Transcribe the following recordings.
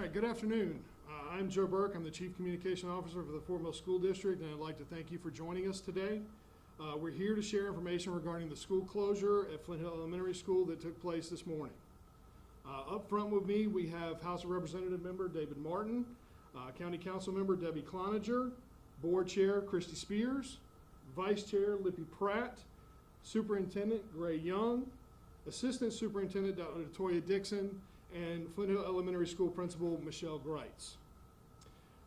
right, good afternoon. I'm Joe Burke. I'm the Chief Communication Officer for the Fort Mill School District, and I'd like to thank you for joining us today. We're here to share information regarding the school closure at Flint Hill Elementary School that took place this morning. Up front with me, we have House of Representative Member David Martin, County Council Member Debbie Cloninger, Board Chair Christy Spears, Vice Chair Lippy Pratt, Superintendent Gray Young, Assistant Superintendent Dr. Latoya Dixon, and Flint Hill Elementary School Principal Michelle Greitz.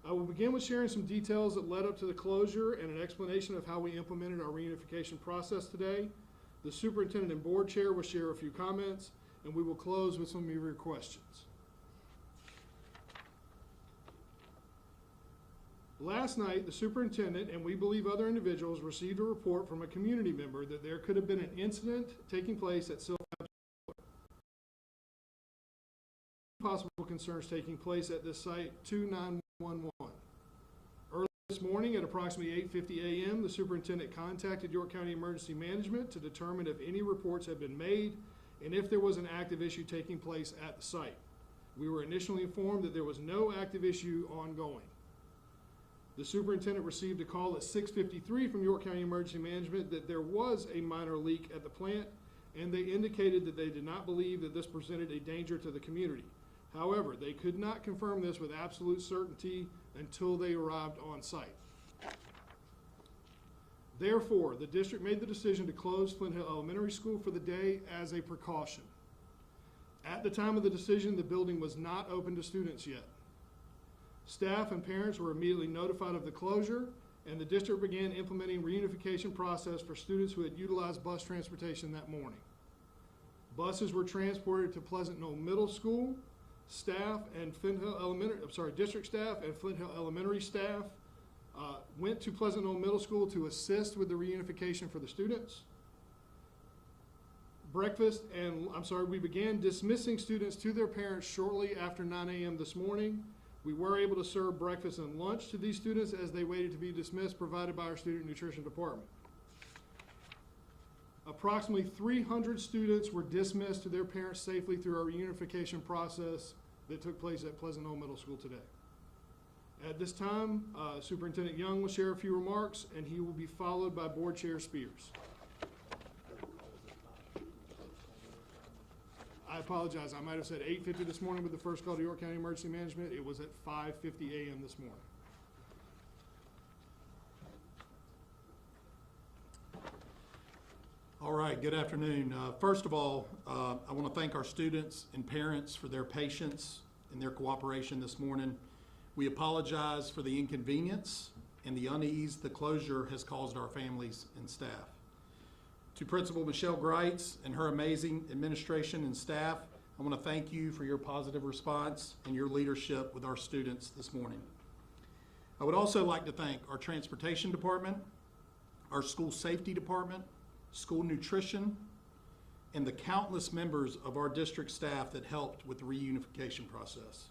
I will begin with sharing some details that led up to the closure and an explanation of how we implemented our reunification process today. The Superintendent and Board Chair will share a few comments, and we will close with some of your questions. Last night, the Superintendent and we believe other individuals received a report from a community member that there could have been an incident taking place at Silfab Solar. Possible concerns taking place at this site to 911. Early this morning at approximately 8:50 a.m., the Superintendent contacted York County Emergency Management to determine if any reports had been made and if there was an active issue taking place at the site. We were initially informed that there was no active issue ongoing. The Superintendent received a call at 6:53 from York County Emergency Management that there was a minor leak at the plant, and they indicated that they did not believe that this presented a danger to the community. However, they could not confirm this with absolute certainty until they arrived on site. Therefore, the district made the decision to close Flint Hill Elementary School for the day as a precaution. At the time of the decision, the building was not open to students yet. Staff and parents were immediately notified of the closure, and the district began implementing reunification process for students who had utilized bus transportation that morning. Buses were transported to Pleasant Knoll Middle School. Staff and Flint Hill Elementary, district staff and Flint Hill Elementary staff went to Pleasant Knoll Middle School to assist with the reunification for the students. We began dismissing students to their parents shortly after 9 a.m. this morning. We were able to serve breakfast and lunch to these students as they waited to be dismissed, provided by our student nutrition department. Approximately 300 students were dismissed to their parents safely through our reunification process that took place at Pleasant Knoll Middle School today. At this time, Superintendent Young will share a few remarks, and he will be followed by Board Chair Spears. I apologize, I might have said 8:50 this morning with the first call to York County Emergency Management. It was at 5:50 a.m. this morning. All right, good afternoon. First of all, I want to thank our students and parents for their patience and their cooperation this morning. We apologize for the inconvenience and the unease the closure has caused our families and staff. To Principal Michelle Greitz and her amazing administration and staff, I want to thank you for your positive response and your leadership with our students this morning. I would also like to thank our transportation department, our school safety department, school nutrition, and the countless members of our district staff that helped with the reunification process.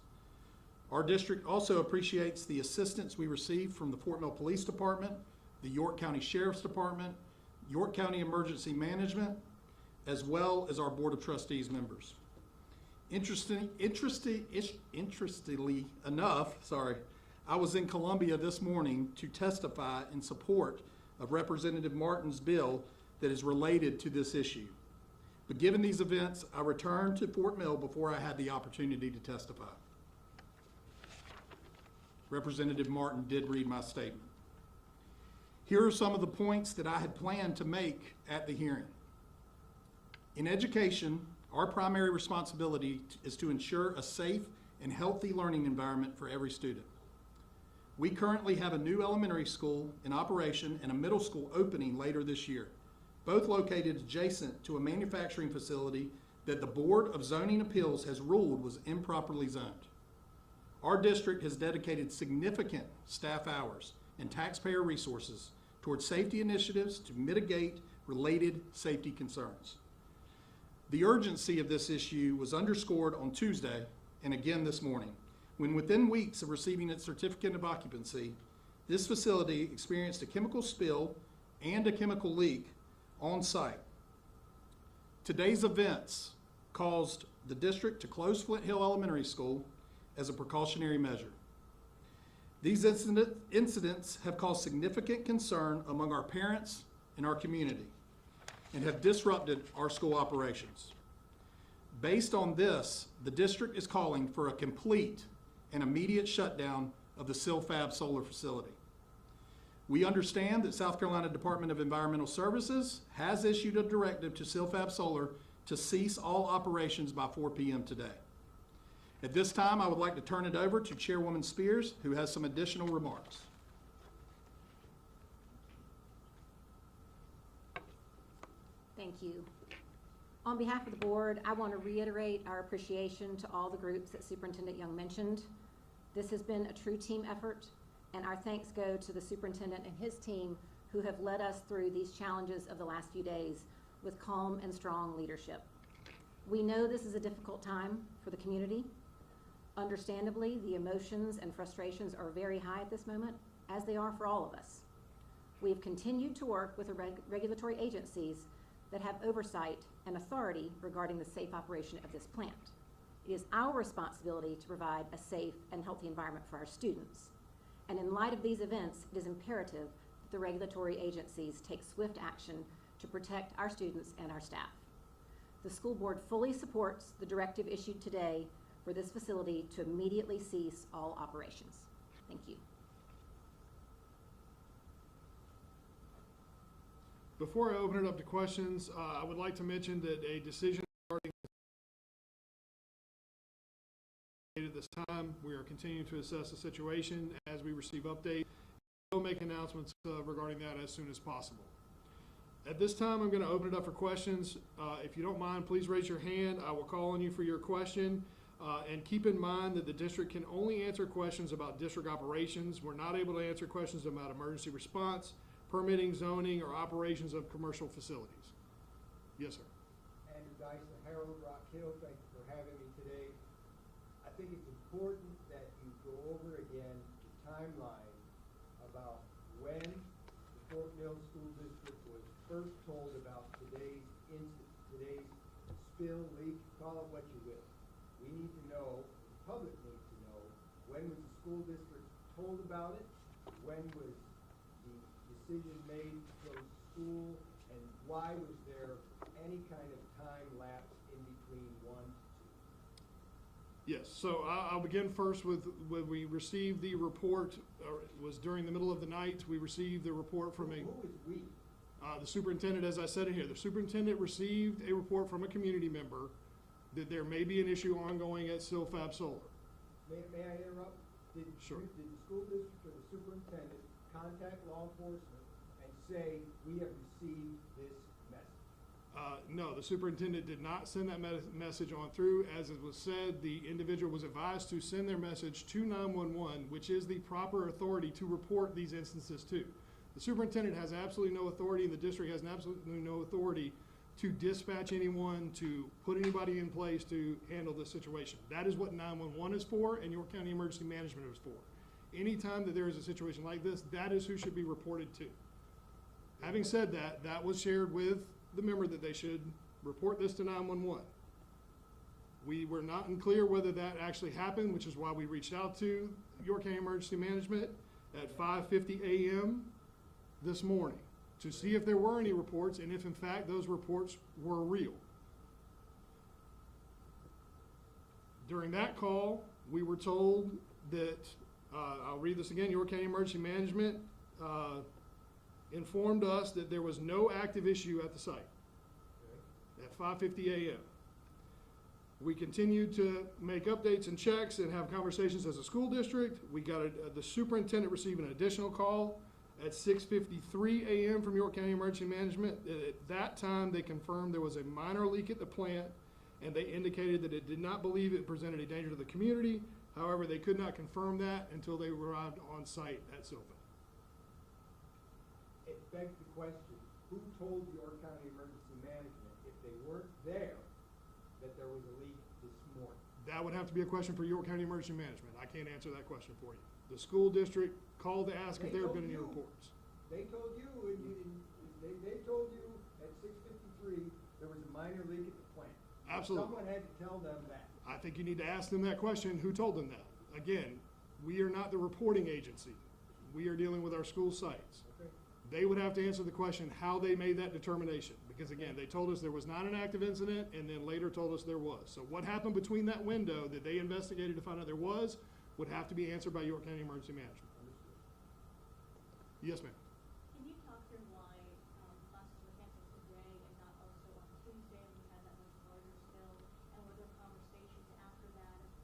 Our district also appreciates the assistance we received from the Fort Mill Police Department, the York County Sheriff's Department, York County Emergency Management, as well as our Board of Trustees members. Interestingly enough, I was in Columbia this morning to testify in support of Representative Martin's bill that is related to this issue. But given these events, I returned to Fort Mill before I had the opportunity to testify. Representative Martin did read my statement. Here are some of the points that I had planned to make at the hearing. In education, our primary responsibility is to ensure a safe and healthy learning environment for every student. We currently have a new elementary school in operation and a middle school opening later this year, both located adjacent to a manufacturing facility that the Board of Zoning Appeals has ruled was improperly zoned. Our district has dedicated significant staff hours and taxpayer resources towards safety initiatives to mitigate related safety concerns. The urgency of this issue was underscored on Tuesday and again this morning, when within weeks of receiving its certificate of occupancy, this facility experienced a chemical spill and a chemical leak on site. Today's events caused the district to close Flint Hill Elementary School as a precautionary measure. These incidents have caused significant concern among our parents and our community and have disrupted our school operations. Based on this, the district is calling for a complete and immediate shutdown of the Silfab Solar facility. We understand that South Carolina Department of Environmental Services has issued a directive to Silfab Solar to cease all operations by 4 p.m. today. At this time, I would like to turn it over to Chairwoman Spears, who has some additional remarks. Thank you. On behalf of the board, I want to reiterate our appreciation to all the groups that Superintendent Young mentioned. This has been a true team effort, and our thanks go to the superintendent and his team who have led us through these challenges of the last few days with calm and strong leadership. We know this is a difficult time for the community. Understandably, the emotions and frustrations are very high at this moment, as they are for all of us. We have continued to work with the regulatory agencies that have oversight and authority regarding the safe operation of this plant. It is our responsibility to provide a safe and healthy environment for our students. And in light of these events, it is imperative that the regulatory agencies take swift action to protect our students and our staff. The school board fully supports the directive issued today for this facility to immediately cease all operations. Thank you. Before I open it up to questions, I would like to mention that a decision regarding at this time, we are continuing to assess the situation as we receive updates. We'll make announcements regarding that as soon as possible. At this time, I'm going to open it up for questions. If you don't mind, please raise your hand. I will call on you for your question. And keep in mind that the district can only answer questions about district operations. We're not able to answer questions about emergency response, permitting, zoning, or operations of commercial facilities. Yes, sir. Andrew Dyson, Harold Rock Hill, thank you for having me today. I think it's important that you go over again the timeline about when the Fort Mill School District was first told about today's spill, leak, call it what you will. We need to know, the public needs to know, when was the school district told about it, when was the decision made to close school, and why was there any kind of time lapse in between 1 to 2? Yes, so I'll begin first with when we received the report, it was during the middle of the night, we received the report from Who is we? the superintendent, as I said in here, the superintendent received a report from a community member that there may be an issue ongoing at Silfab Solar. May I interrupt? Sure. Did the school district or the superintendent contact law enforcement and say, we have received this message? No, the superintendent did not send that message on through. As it was said, the individual was advised to send their message to 911, which is the proper authority to report these instances to. The superintendent has absolutely no authority, and the district has absolutely no authority to dispatch anyone, to put anybody in place to handle this situation. That is what 911 is for, and York County Emergency Management is for. Anytime that there is a situation like this, that is who should be reported to. Having said that, that was shared with the member that they should report this to 911. We were not unclear whether that actually happened, which is why we reached out to York County Emergency Management at 5:50 a.m. this morning to see if there were any reports and if in fact those reports were real. During that call, we were told that, I'll read this again, York County Emergency Management informed us that there was no active issue at the site at 5:50 a.m. We continued to make updates and checks and have conversations as a school district. We got the superintendent received an additional call at 6:53 a.m. from York County Emergency Management. At that time, they confirmed there was a minor leak at the plant, and they indicated that it did not believe it presented a danger to the community. However, they could not confirm that until they arrived on site at Silfab. It begs the question, who told York County Emergency Management, if they weren't there, that there was a leak this morning? That would have to be a question for York County Emergency Management. I can't answer that question for you. The school district called to ask if there have been any reports. They told you, they told you at 6:53 there was a minor leak at the plant. Absolutely. Someone had to tell them that. I think you need to ask them that question, who told them that? Again, we are not the reporting agency. We are dealing with our school sites. Okay. They would have to answer the question how they made that determination. Because again, they told us there was not an active incident and then later told us there was. So what happened between that window that they investigated to find out there was would have to be answered by York County Emergency Management. Understood. Yes, ma'am. Can you talk through why classes were canceled today and not also on Tuesday when we had that much larger spill? And were there conversations after that of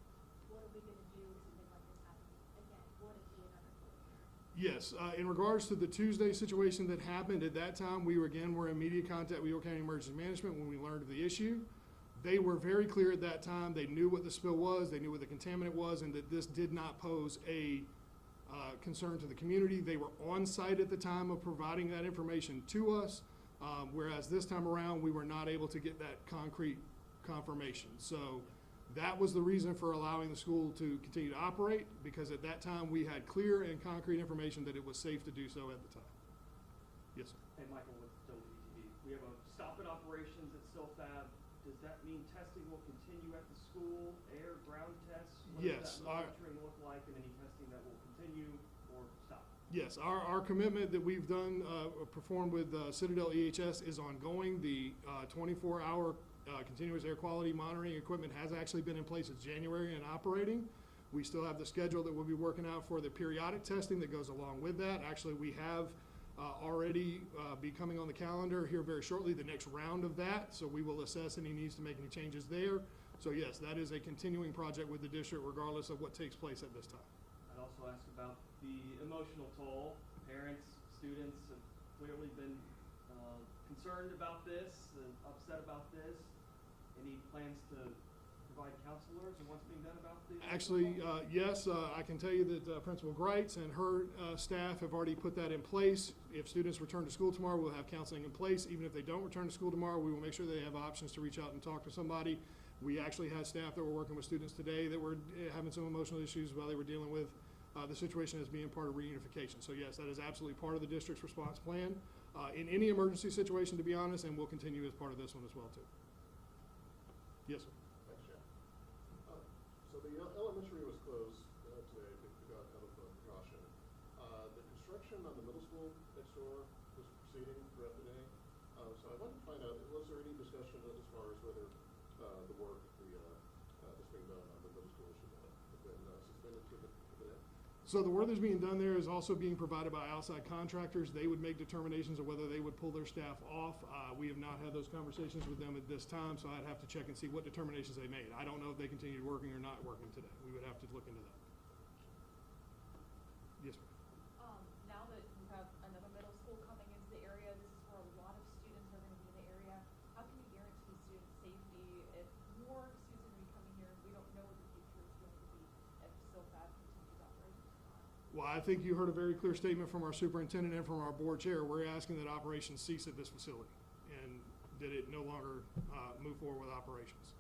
what are we gonna do if something like this happens again? What if we another closure? Yes, in regards to the Tuesday situation that happened, at that time, we were in immediate contact with York County Emergency Management when we learned of the issue. They were very clear at that time. They knew what the spill was, they knew what the contaminant was, and that this did not pose a concern to the community. They were on site at the time of providing that information to us, whereas this time around, we were not able to get that concrete confirmation. So that was the reason for allowing the school to continue to operate, because at that time, we had clear and concrete information that it was safe to do so at the time. Yes, sir. Hey, Michael with WCNC. We have a stop in operations at Silfab. Does that mean testing will continue at the school, air, ground tests? Yes, What does that monitoring look like, and any testing that will continue or stop? Yes, our commitment that we've done, performed with Citadel EHS is ongoing. The 24-hour continuous air quality monitoring equipment has actually been in place since January and operating. We still have the schedule that we'll be working out for the periodic testing that goes along with that. Actually, we have already be coming on the calendar here very shortly, the next round of that. So we will assess any needs to make any changes there. So yes, that is a continuing project with the district regardless of what takes place at this time. I'd also ask about the emotional toll. Parents, students have clearly been concerned about this and upset about this. Any plans to provide counselors and what's being done about this? Actually, yes, I can tell you that Principal Greitz and her staff have already put that in place. If students return to school tomorrow, we'll have counseling in place. Even if they don't return to school tomorrow, we will make sure they have options to reach out and talk to somebody. We actually had staff that were working with students today that were having some emotional issues while they were dealing with the situation as being part of reunification. So yes, that is absolutely part of the district's response plan in any emergency situation, to be honest, and will continue as part of this one as well, too. Yes, sir. Thanks, Jeff. So the elementary was closed today out of precaution. The construction on the middle school next door was proceeding throughout the day. So I wanted to find out, was there any discussion as far as whether the work, that's being done on the middle school should have been suspended for the day? So the work that's being done there is also being provided by outside contractors. They would make determinations of whether they would pull their staff off. We have not had those conversations with them at this time, so I'd have to check and see what determinations they made. I don't know if they continued working or not working today. We would have to look into that. Yes, ma'am. Now that you have another middle school coming into the area, this is where a lot of students are gonna be in the area. How can you guarantee student safety if more students are gonna be coming here? We don't know what the future is going to be if Silfab continues operations or not. Well, I think you heard a very clear statement from our superintendent and from our board chair. We're asking that operations cease at this facility and that it no longer move forward with operations.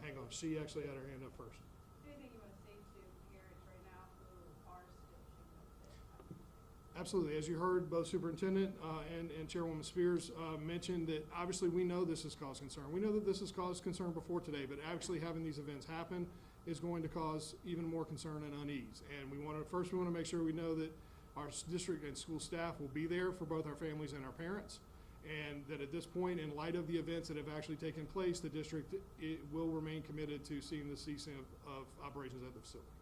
Hang on, she actually had her hand up first. Anything you wanna say to parents right now who are still shooting up Absolutely. As you heard, both Superintendent and Chairwoman Spears mentioned that obviously we know this has caused concern. We know that this has caused concern before today, but actually having these events happen is going to cause even more concern and unease. And we want to make sure we know that our district and school staff will be there for both our families and our parents. And that at this point, in light of the events that have actually taken place, the district will remain committed to seeing the ceasing of operations at the facility.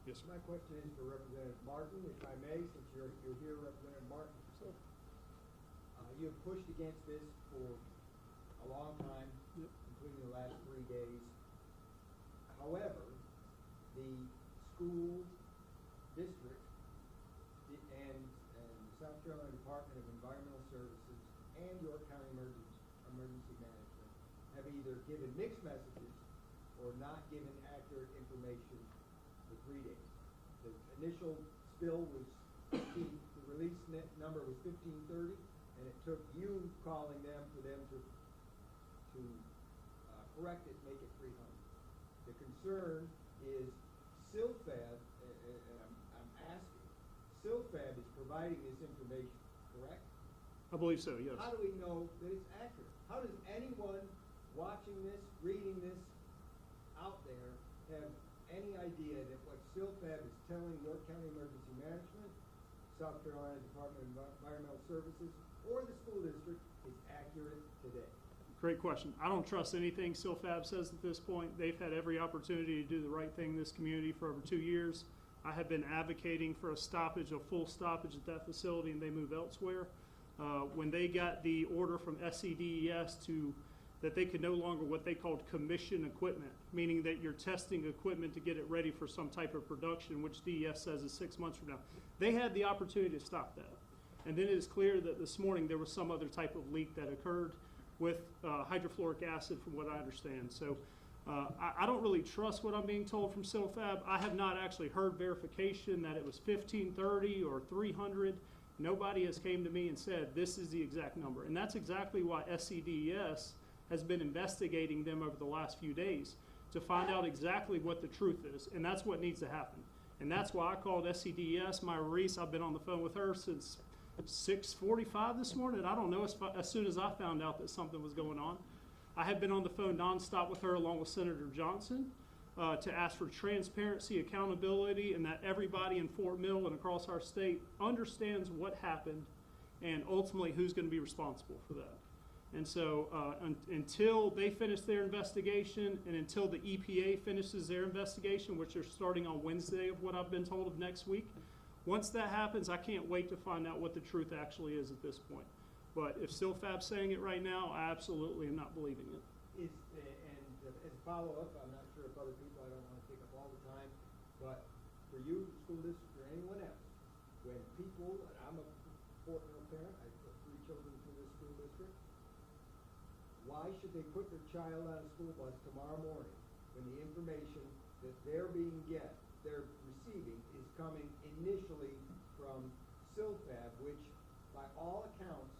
Yes, sir. My question is for Representative Martin, if I may, since you're here, Representative Martin. You have pushed against this for a long time, including the last 3 days. However, the school district and the South Carolina Department of Environmental Services and York County Emergency Management have either given mixed messages or not given accurate information for 3 days. The initial spill was the release number was 1530, and it took you calling them for them to correct it, make it 300. The concern is Silfab, and I'm asking, Silfab is providing this information, correct? I believe so, yes. How do we know that it's accurate? How does anyone watching this, reading this out there, have any idea that what Silfab is telling York County Emergency Management, South Carolina Department of Environmental Services, or the school district is accurate today? Great question. I don't trust anything Silfab says at this point. They've had every opportunity to do the right thing in this community for over 2 years. I have been advocating for a stoppage, a full stoppage at that facility, and they move elsewhere. When they got the order from SCDES that they could no longer what they called commission equipment, meaning that you're testing equipment to get it ready for some type of production, which DES says is 6 months from now. They had the opportunity to stop that. And then it is clear that this morning there was some other type of leak that occurred with hydrofluoric acid, from what I understand. So I don't really trust what I'm being told from Silfab. I have not actually heard verification that it was 1530 or 300. Nobody has came to me and said this is the exact number. And that's exactly why SCDES has been investigating them over the last few days to find out exactly what the truth is. And that's what needs to happen. And that's why I called SCDES, Myra Reese. I've been on the phone with her since 6:45 this morning. I don't know, as soon as I found out that something was going on. I have been on the phone nonstop with her along with Senator Johnson to ask for transparency, accountability, and that everybody in Fort Mill and across our state understands what happened and ultimately who's going to be responsible for that. And so until they finish their investigation and until the EPA finishes their investigation, which they're starting on Wednesday of what I've been told of next week, once that happens, I can't wait to find out what the truth actually is at this point. But if Silfab's saying it right now, I absolutely am not believing it. And as a follow-up, I'm not sure if other people, I don't want to take up all the time, but for you, the school district, or anyone else, when people, and I'm a Fort Mill parent, I put 3 children through this school district, why should they put their child on a school bus tomorrow morning when the information that they're receiving is coming initially from Silfab, which by all accounts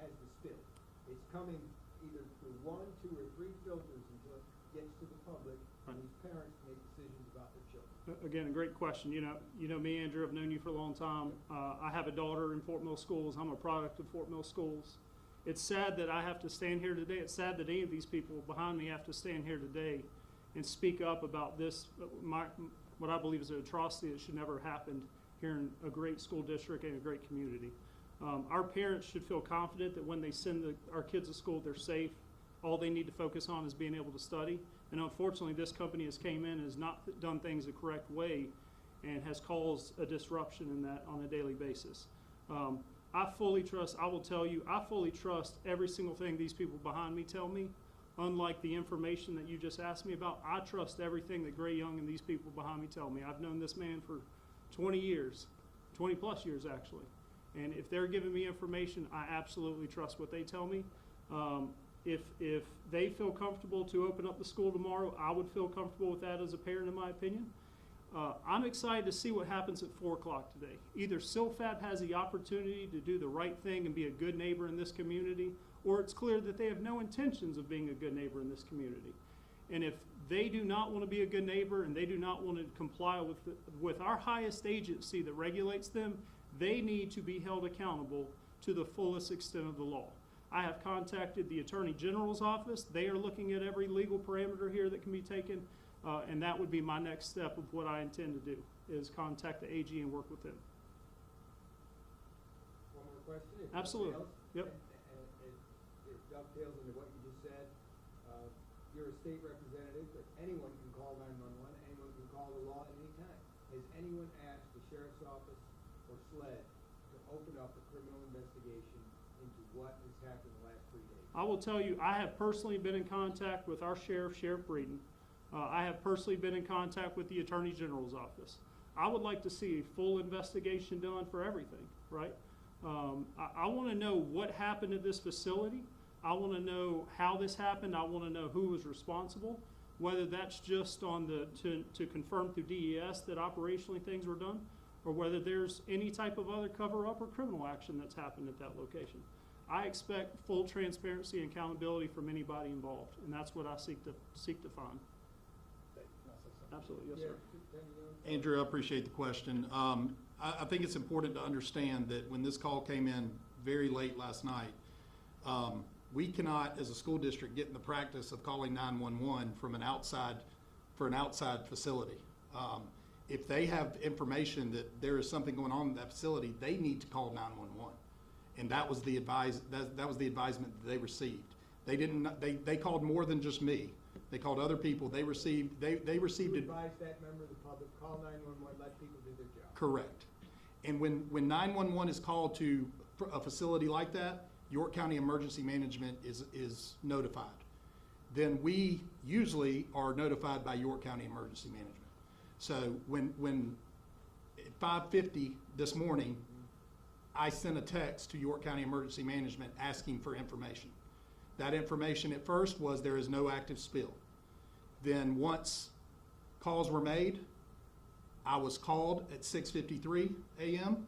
has the spill. It's coming either through 1, 2, or 3 filters until it gets to the public, and these parents make decisions about their children. Again, a great question. You know me, Andrew. I've known you for a long time. I have a daughter in Fort Mill Schools. I'm a product of Fort Mill Schools. It's sad that I have to stand here today. It's sad that any of these people behind me have to stand here today and speak up about this, what I believe is an atrocity that should never have happened here in a great school district and a great community. Our parents should feel confident that when they send our kids to school, they're safe. All they need to focus on is being able to study. And unfortunately, this company has came in and has not done things the correct way and has caused a disruption in that on a daily basis. I fully trust, I will tell you, I fully trust every single thing these people behind me tell me. Unlike the information that you just asked me about, I trust everything that Gray Young and these people behind me tell me. I've known this man for 20 years, 20 plus years actually. And if they're giving me information, I absolutely trust what they tell me. If they feel comfortable to open up the school tomorrow, I would feel comfortable with that as a parent, in my opinion. I'm excited to see what happens at 4 o'clock today. Either Silfab has the opportunity to do the right thing and be a good neighbor in this community, or it's clear that they have no intentions of being a good neighbor in this community. And if they do not want to be a good neighbor and they do not want to comply with our highest agency that regulates them, they need to be held accountable to the fullest extent of the law. I have contacted the Attorney General's office. They are looking at every legal parameter here that can be taken, and that would be my next step of what I intend to do, is contact the AG and work with them. One more question? If Absolutely. nothing else, Yep. and it dovetails into what you just said. You're a state representative, but anyone can call 911, anyone can call the law at any time. Has anyone asked the Sheriff's Office or SLED to open up a criminal investigation into what has happened the last 3 days? I will tell you, I have personally been in contact with our sheriff, Sheriff Breeden. I have personally been in contact with the Attorney General's office. I would like to see a full investigation done for everything, right? I want to know what happened at this facility. I want to know how this happened. I want to know who was responsible, whether that's just on to confirm through DES that operationally things were done, or whether there's any type of other cover-up or criminal action that's happened at that location. I expect full transparency and accountability from anybody involved, and that's what I seek to find. Absolutely, yes, sir. Andrew, I appreciate the question. I think it's important to understand that when this call came in very late last night, we cannot, as a school district, get in the practice of calling 911 from an outside facility. If they have information that there is something going on in that facility, they need to call 911. And that was the that was the advisement that they received. They called more than just me. They called other people. They received You it. advise that member of the public, call 911, let people do their job. Correct. And when 911 is called to a facility like that, York County Emergency Management is notified. Then we usually are notified by York County Emergency Management. So when at 5:50 this morning, I sent a text to York County Emergency Management asking for information. That information at first was there is no active spill. Then once calls were made, I was called at 6:53 a.m.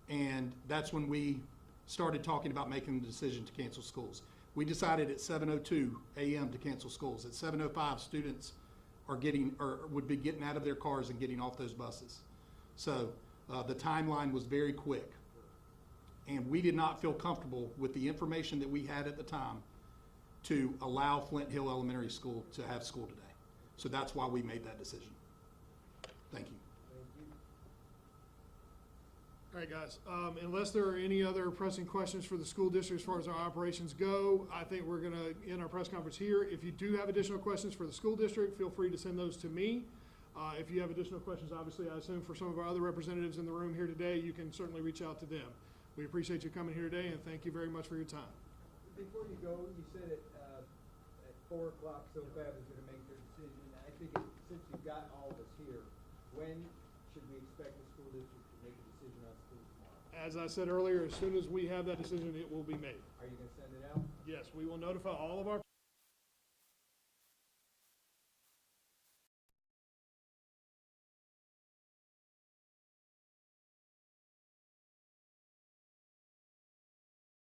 And that's when we started talking about making the decision to cancel schools. We decided at 7:02 a.m. to cancel schools. At 7:05, students would be getting out of their cars and getting off those buses. So the timeline was very quick. And we did not feel comfortable with the information that we had at the time to allow Flint Hill Elementary School to have school today. So that's why we made that decision. Thank you. Thank you. All right, guys, unless there are any other pressing questions for the school district as far as our operations go, I think we're gonna end our press conference here. If you do have additional questions for the school district, feel free to send those to me. If you have additional questions, obviously, I assume for some of our other representatives in the room here today, you can certainly reach out to them. We appreciate you coming here today, and thank you very much for your time. Before you go, you said at 4 o'clock, Silfab is gonna make their decision. I think since you've got all of us here, when should we expect the school district to make a decision on school tomorrow? As I said earlier, as soon as we have that decision, it will be made. Are you gonna send it out? Yes, we will notify all of our